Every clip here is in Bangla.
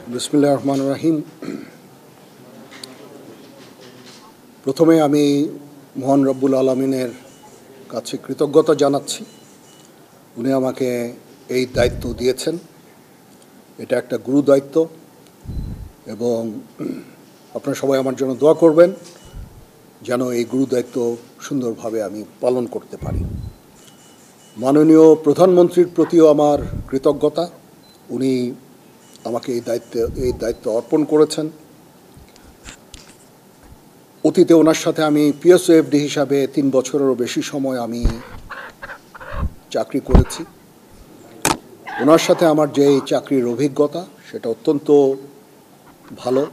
বিসমিল্লাহির রহমানির রহিম। প্রথমে আমি মহান রব্বুল আলামিনের কাছে কৃতজ্ঞতা জানাচ্ছি। উনি আমাকে এই দায়িত্ব দিয়েছেন। এটা একটা গুরু দায়িত্ব এবং আপনারা সবাই আমার জন্য দোয়া করবেন যেন এই গুরু দায়িত্ব সুন্দরভাবে আমি পালন করতে পারি। মাননীয় প্রধানমন্ত্রীর প্রতিও আমার কৃতজ্ঞতা। উনি আমাকে এই দায়িত্ব অর্পণ করেছেন। অতীতে ওনার সাথে আমি পিএসওএফডি হিসাবে 3 বছরেরও বেশি সময় আমি চাকরি করেছি। ওনার সাথে আমার যে চাকরির অভিজ্ঞতা সেটা অত্যন্ত ভালো।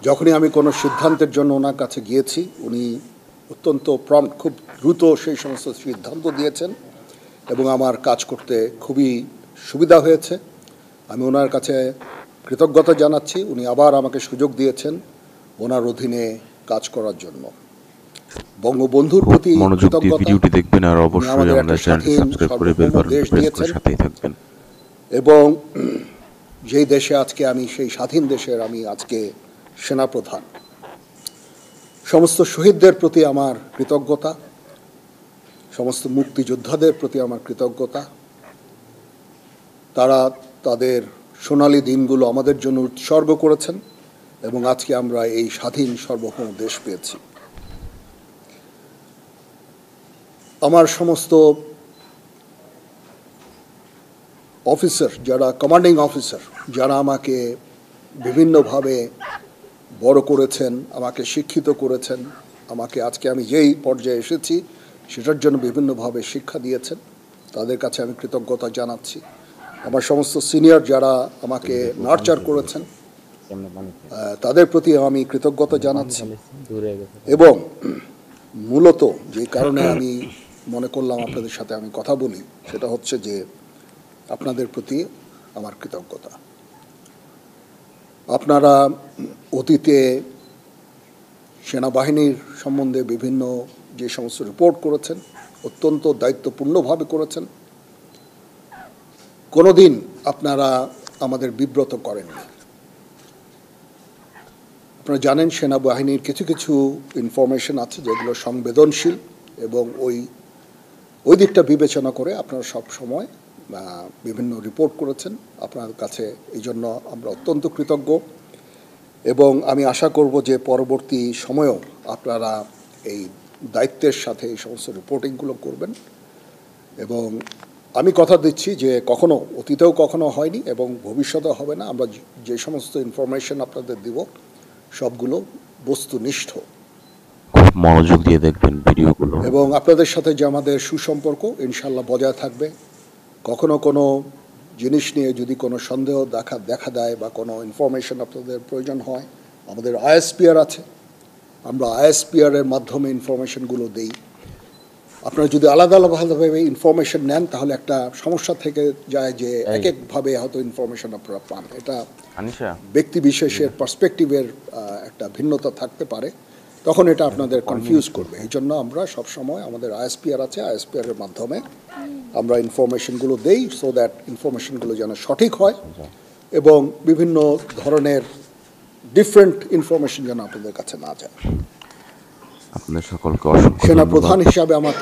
যখনই আমি কোনো সিদ্ধান্তের জন্য ওনার কাছে গিয়েছি উনি অত্যন্ত প্রম্প্ট, খুব দ্রুত সেই সমস্ত সিদ্ধান্ত দিয়েছেন এবং আমার কাজ করতে খুবই সুবিধা হয়েছে। আমি ওনার কাছে কৃতজ্ঞতা জানাচ্ছি। উনি আবার আমাকে সুযোগ দিয়েছেন ওনার অধীনে কাজ করার জন্য। বঙ্গবন্ধুর প্রতি ভিডিওটি দেখবেন আর অবশ্যই আমাদের চ্যানেলটি সাবস্ক্রাইব করে বেল বাটনটি প্রেস করে সাথেই থাকবেন। এবং যেই দেশে আজকে আমি সেই স্বাধীন দেশের আমি আজকে সেনাপ্রধান। সমস্ত শহীদদের প্রতি আমার কৃতজ্ঞতা, সমস্ত মুক্তিযোদ্ধাদের প্রতি আমার কৃতজ্ঞতা। তারা তাদের সোনালী দিনগুলো আমাদের জন্য উৎসর্গ করেছেন এবং আজকে আমরা এই স্বাধীন সার্বভৌম দেশ পেয়েছি। আমার সমস্ত অফিসার, যারা কমান্ডিং অফিসার, যারা আমাকে বিভিন্নভাবে বড় করেছেন, আমাকে শিক্ষিত করেছেন, আমাকে আজকে আমি যেই পর্যায়ে এসেছি সেটার জন্য বিভিন্নভাবে শিক্ষা দিয়েছেন, তাদের কাছে আমি কৃতজ্ঞতা জানাচ্ছি। আমার সমস্ত সিনিয়র যারা আমাকে নার্চার করেছেন তাদের প্রতি আমি কৃতজ্ঞতা জানাচ্ছি। এবং মূলত যে কারণে আমি মনে করলাম আপনাদের সাথে আমি কথা বলি সেটা হচ্ছে যে আপনাদের প্রতি আমার কৃতজ্ঞতা। আপনারা অতীতে সেনাবাহিনীর সম্বন্ধে বিভিন্ন যে সমস্ত রিপোর্ট করেছেন অত্যন্ত দায়িত্বপূর্ণভাবে করেছেন। কোনোদিন আপনারা আমাদের বিব্রত করেননি। আপনারা জানেন সেনাবাহিনীর কিছু কিছু ইনফরমেশন আছে যেগুলো সংবেদনশীল এবং ওই দিকটা বিবেচনা করে আপনারা সব সময় বিভিন্ন রিপোর্ট করেছেন। আপনার কাছে এই জন্য আমরা অত্যন্ত কৃতজ্ঞ এবং আমি আশা করব যে পরবর্তী সময়েও আপনারা এই দায়িত্বের সাথে এই সমস্ত রিপোর্টিংগুলো করবেন। এবং আমি কথা দিচ্ছি যে অতীতেও কখনো হয়নি এবং ভবিষ্যতেও হবে না। আমরা যে সমস্ত ইনফরমেশন আপনাদের দিব সবগুলো বস্তুনিষ্ঠ। মনোযোগ দিয়ে দেখবেন ভিডিওগুলো এবং আপনাদের সাথে যে আমাদের সুসম্পর্ক ইনশাল্লাহ বজায় থাকবে। কখনো কোনো জিনিস নিয়ে যদি কোনো সন্দেহ দেখা দেয় বা কোনো ইনফরমেশন আপনাদের প্রয়োজন হয়, আমাদের আইএসপিআর আছে, আমরা আইএসপিআরের মাধ্যমে ইনফরমেশনগুলো দেই। আপনারা যদি আলাদা আলাদাভাবে ইনফরমেশন নেন তাহলে একটা সমস্যা থেকে যায় যে এক একভাবে হয়তো ইনফরমেশন আপনারা পান। এটা ব্যক্তি বিশেষের পার্সপেক্টিভের একটা ভিন্নতা থাকতে পারে, তখন এটা আপনাদের কনফিউজ করবে। এই জন্য আমরা সবসময় আমাদের আইএসপিআর আছে, আইএসপিআরের মাধ্যমে আমরা ইনফরমেশনগুলো দেই সো দ্যাট ইনফরমেশনগুলো যেন সঠিক হয় এবং বিভিন্ন ধরনের ডিফারেন্ট ইনফরমেশন যেন আপনাদের কাছে না যায়। আপনাদের সকলকে অসংখ্য সেনাপ্রধান হিসাবে আমার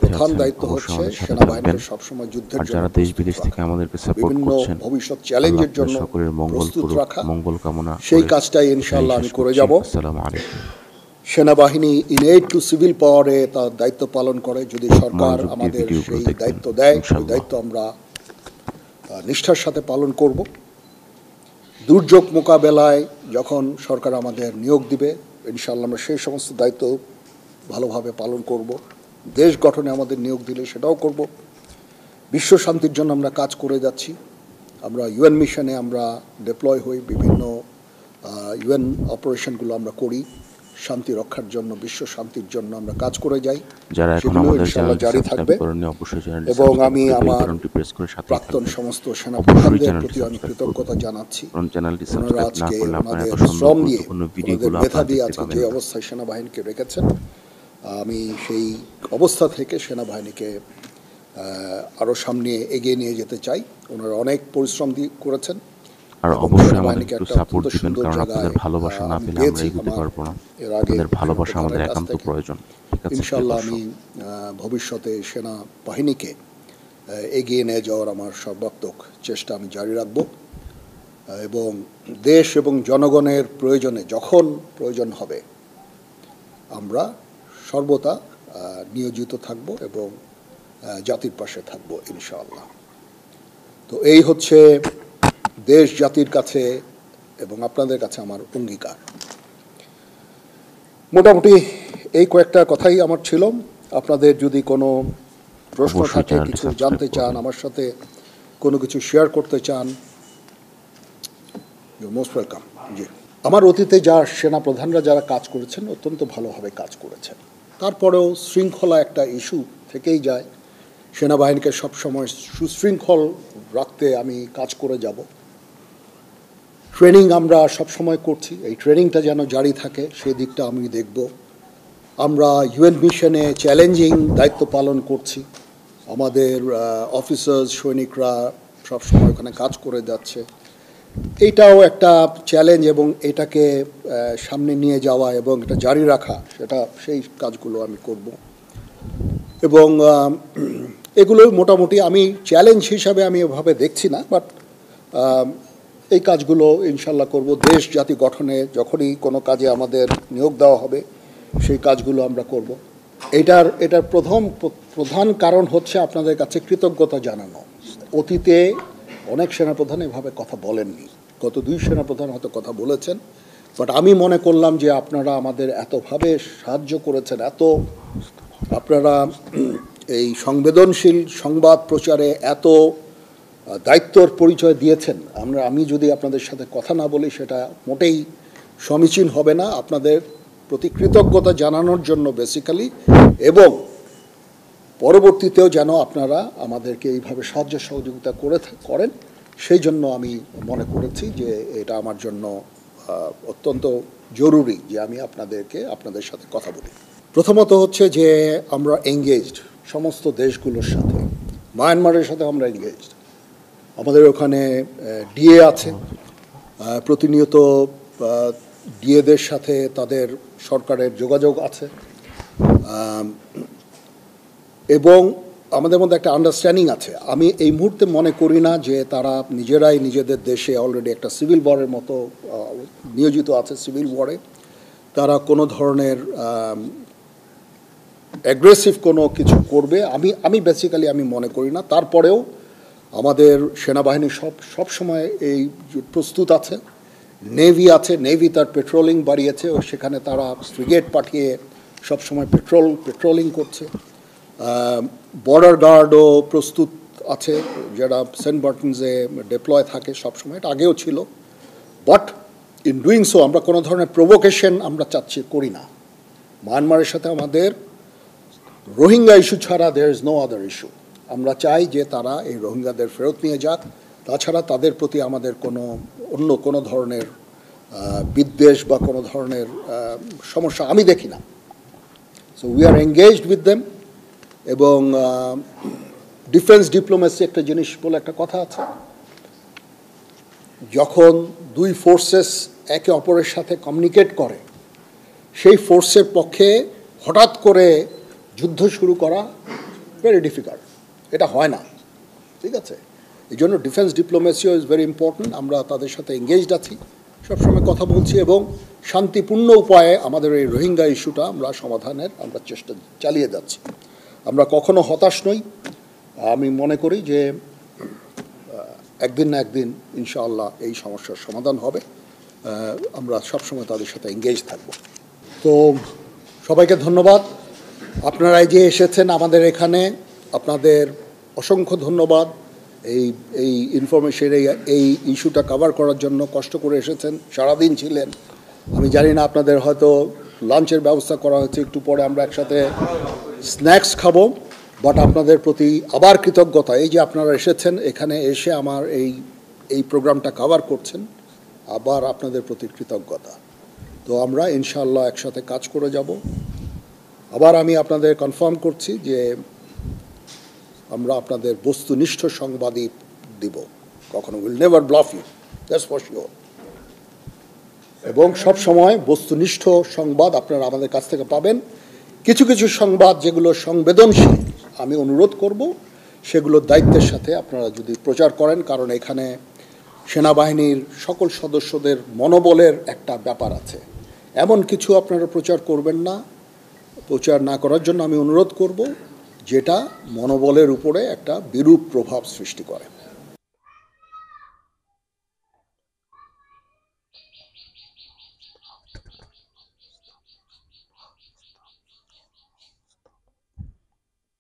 প্রধান দায়িত্ব হচ্ছে সেনাবাহিনীকে সবসময় যুদ্ধের জন্য, যারা দেশ বিদেশ থেকে আমাদেরকে সাপোর্ট করছেন, ভবিষ্যৎ চ্যালেঞ্জের জন্য সকলের মঙ্গল কামনা, সেই কাজটাই ইনশাআল্লাহ আমি করে যাব। আসসালামু আলাইকুম। সেনাবাহিনী ইনএড টু সিভিল পাওয়ারে তার দায়িত্ব পালন করে। যদি সরকার আমাদের সেই দায়িত্ব দেয় সেই দায়িত্ব আমরা নিষ্ঠার সাথে পালন করব। দুর্যোগ মোকাবেলায় যখন সরকার আমাদের নিয়োগ দিবে ইনশাআল্লাহ আমরা সেই সমস্ত দায়িত্ব ভালোভাবে পালন করব। দেশ গঠনে আমাদের নিয়োগ দিলে সেটাও করব। বিশ্ব শান্তির জন্য আমরা কাজ করে যাচ্ছি। আমরা ইউএন মিশনে আমরা ডিপ্লয় হই, বিভিন্ন ইউএন অপারেশনগুলো আমরা করি। শান্তি রক্ষার জন্য, বিশ্ব শান্তির জন্য আমরা কাজ করে যাই। যারা এখন আমাদের চ্যানেল জারি থাকবে এবং আমি আমার প্রাক্তন সমস্ত সেনাপ্রধানদের প্রতি আমি কৃতজ্ঞতা জানাচ্ছি। ওনারা আজকে আমাদের শ্রম দিয়ে, আমাদের মেধা দিয়ে আজকে যে অবস্থায় সেনাবাহিনীকে রেখেছেন, আমি সেই অবস্থা থেকে সেনাবাহিনীকে আরও সামনে এগিয়ে নিয়ে যেতে চাই। ওনারা অনেক পরিশ্রম করেছেন আর এবং অবশ্যই আমাদের সেনাবাহিনীকে একটু একটা সাপোর্ট অত্যন্ত দিবেন, সুন্দর কারণ জায়গায় আপনাদের ভালোবাসা না আমি পেলে আমরা পেয়েছি এগোতে আমার পারবো না। এর আগে আপনাদের ভালোবাসা আমাদের সেনাপ্রধানের কাছ একান্ত থেকে। প্রয়োজন। ঠিক আছে প্রিয় ইনশাআল্লাহ আমি দর্শক? ভবিষ্যতে সেনাবাহিনীকে এগিয়ে নিয়ে যাওয়ার আমার সর্বাত্মক চেষ্টা আমি জারি রাখব এবং দেশ এবং জনগণের প্রয়োজনে যখন প্রয়োজন হবে আমরা সর্বদা নিয়োজিত থাকব এবং জাতির পাশে থাকব ইনশাআল্লাহ। তো এই হচ্ছে দেশ জাতির কাছে এবং আপনাদের কাছে আমার অঙ্গীকার। মোটামুটি এই কয়েকটা কথাই আমার ছিল। আপনাদের যদি কোনো প্রশ্ন অবশ্যই থাকে, চ্যানেলটি কিছু সাবস্ক্রাইব জানতে চান, করবেন। আমার সাথে কোনো কিছু শেয়ার করতে চান, ইউ মোস্ট ওয়েলকাম। জি, আমার অতীতে সেনাপ্রধানরা যারা কাজ করেছেন অত্যন্ত ভালোভাবে কাজ করেছেন। তারপরেও শৃঙ্খলা একটা ইস্যু থেকেই যায়। সেনাবাহিনীকে সবসময় সুশৃঙ্খল রাখতে আমি কাজ করে যাব। ট্রেনিং আমরা সবসময় করছি, এই ট্রেনিংটা যেন জারি থাকে সেই দিকটা আমি দেখব। আমরা ইউএন মিশনে চ্যালেঞ্জিং দায়িত্ব পালন করছি। আমাদের অফিসার্স সৈনিকরা সবসময় ওখানে কাজ করে যাচ্ছে। এইটাও একটা চ্যালেঞ্জ এবং এটাকে সামনে নিয়ে যাওয়া এবং এটা জারি রাখা, সেই কাজগুলো আমি করব। এবং এগুলো মোটামুটি আমি চ্যালেঞ্জ হিসাবে আমি এভাবে দেখছি না, বাট এই কাজগুলো ইনশাল্লাহ করব। দেশ জাতি গঠনে যখনই কোনো কাজে আমাদের নিয়োগ দেওয়া হবে সেই কাজগুলো আমরা করব। এটার প্রধান কারণ হচ্ছে আপনাদের কাছে কৃতজ্ঞতা জানানো। অতীতে অনেক সেনাপ্রধান এভাবে কথা বলেননি, গত 2 সেনাপ্রধান হয়তো কথা বলেছেন, বাট আমি মনে করলাম যে আপনারা আমাদের এতভাবে সাহায্য করেছেন, আপনারা এই সংবেদনশীল সংবাদ প্রচারে এত দায়িত্বর পরিচয় দিয়েছেন। আমি যদি আপনাদের সাথে কথা না বলি সেটা মোটেই সমীচীন হবে না। আপনাদের প্রতি কৃতজ্ঞতা জানানোর জন্য বেসিক্যালি, এবং পরবর্তীতেও যেন আপনারা আমাদেরকে এইভাবে সাহায্য সহযোগিতা করেন সেই জন্য আমি মনে করেছি যে এটা আমার জন্য অত্যন্ত জরুরি যে আমি আপনাদের সাথে কথা বলি। প্রথমত হচ্ছে যে আমরা এঙ্গেজড সমস্ত দেশগুলোর সাথে। মায়ানমারের সাথে আমরা এঙ্গেজড। আমাদের ওখানে ডিএ আছে, প্রতিনিয়ত ডিএদের সাথে তাদের সরকারের যোগাযোগ আছে, এবং আমাদের মধ্যে একটা আন্ডারস্ট্যান্ডিং আছে। আমি এই মুহূর্তে মনে করি না যে তারা নিজেরাই নিজেদের দেশে অলরেডি একটা সিভিল ওয়ারের মতো নিয়োজিত আছে। সিভিল ওয়ারে তারা কোনো ধরনের অ্যাগ্রেসিভ কোনো কিছু করবে আমি বেসিক্যালি আমি মনে করি না। তারপরেও আমাদের সেনাবাহিনী সব সময় এই প্রস্তুত আছে। নেভি আছে, নেভি তার পেট্রোলিং বাড়িয়েছে, সেখানে তারা ফ্রিগেট পাঠিয়ে সবসময় পেট্রোলিং করছে। বর্ডার গার্ডও প্রস্তুত আছে, যারা সেন্ট মার্টিনসে ডিপ্লয় থাকে সবসময়, এটা আগেও ছিল। বাট ইন ডুইং সো আমরা কোনো ধরনের প্রভোকেশন আমরা করি না। মায়ানমারের সাথে আমাদের রোহিঙ্গা ইস্যু ছাড়া there is no other issue. আমরা চাই যে তারা এই রোহিঙ্গাদের ফেরত নিয়ে যাক। তাছাড়া তাদের প্রতি আমাদের অন্য কোনো ধরনের বিদ্বেষ বা কোনো ধরনের সমস্যা আমি দেখি না। So we are engaged with them. এবং ডিফেন্স ডিপ্লোমেসি একটা জিনিস বলে একটা কথা আছে, যখন 2 ফোর্সেস একে অপরের সাথে কমিউনিকেট করে সেই ফোর্সের পক্ষে হঠাৎ করে যুদ্ধ শুরু করা ভেরি ডিফিকাল্ট, এটা হয় না। ঠিক আছে, এই জন্য ডিফেন্স ডিপ্লোমেসিও ইজ ভেরি ইম্পর্ট্যান্ট। আমরা তাদের সাথে এঙ্গেজড আছি, সবসময় কথা বলছি এবং শান্তিপূর্ণ উপায়ে আমাদের এই রোহিঙ্গা ইস্যুটা সমাধানের আমরা চেষ্টা চালিয়ে যাচ্ছি। আমরা কখনো হতাশ নই। আমি মনে করি যে একদিন না একদিন ইনশাআল্লাহ এই সমস্যার সমাধান হবে। আমরা সবসময় তাদের সাথে এঙ্গেজ থাকব। তো সবাইকে ধন্যবাদ। আপনারা যে এসেছেন আমাদের এখানে, আপনাদের অসংখ্য ধন্যবাদ। এই ইনফরমেশন এই ইস্যুটা কভার করার জন্য কষ্ট করে এসেছেন, সারাদিন ছিলেন। আমি জানি না আপনাদের হয়তো লাঞ্চের ব্যবস্থা করা হয়েছে, একটু পরে আমরা একসাথে স্ন্যাক্স খাবো। বাট আপনাদের প্রতি আবার কৃতজ্ঞতা, এই যে আপনারা এসেছেন এখানে এসে আমার এই প্রোগ্রামটা কভার করছেন, আবার আপনাদের প্রতি কৃতজ্ঞতা। তো আমরা ইনশাআল্লাহ একসাথে কাজ করে যাব। আবার আমি আপনাদের কনফার্ম করছি যে আমরা আপনাদের বস্তুনিষ্ঠ সংবাদই দিব, কখনো will never bluff you. That's for sure. এবং সব সময় বস্তুনিষ্ঠ সংবাদ আপনারা আমাদের কাছ থেকে পাবেন। কিছু কিছু সংবাদ যেগুলো সংবেদনশীল, আমি অনুরোধ করব সেগুলো দায়িত্বের সাথে আপনারা যদি প্রচার করেন, কারণ এখানে সেনাবাহিনীর সকল সদস্যদের মনোবলের একটা ব্যাপার আছে। এমন কিছু আপনারা প্রচার করবেন না, প্রচার না করার জন্য আমি অনুরোধ করব যেটা মনোবলের উপরে একটা বিরূপ প্রভাব সৃষ্টি করে।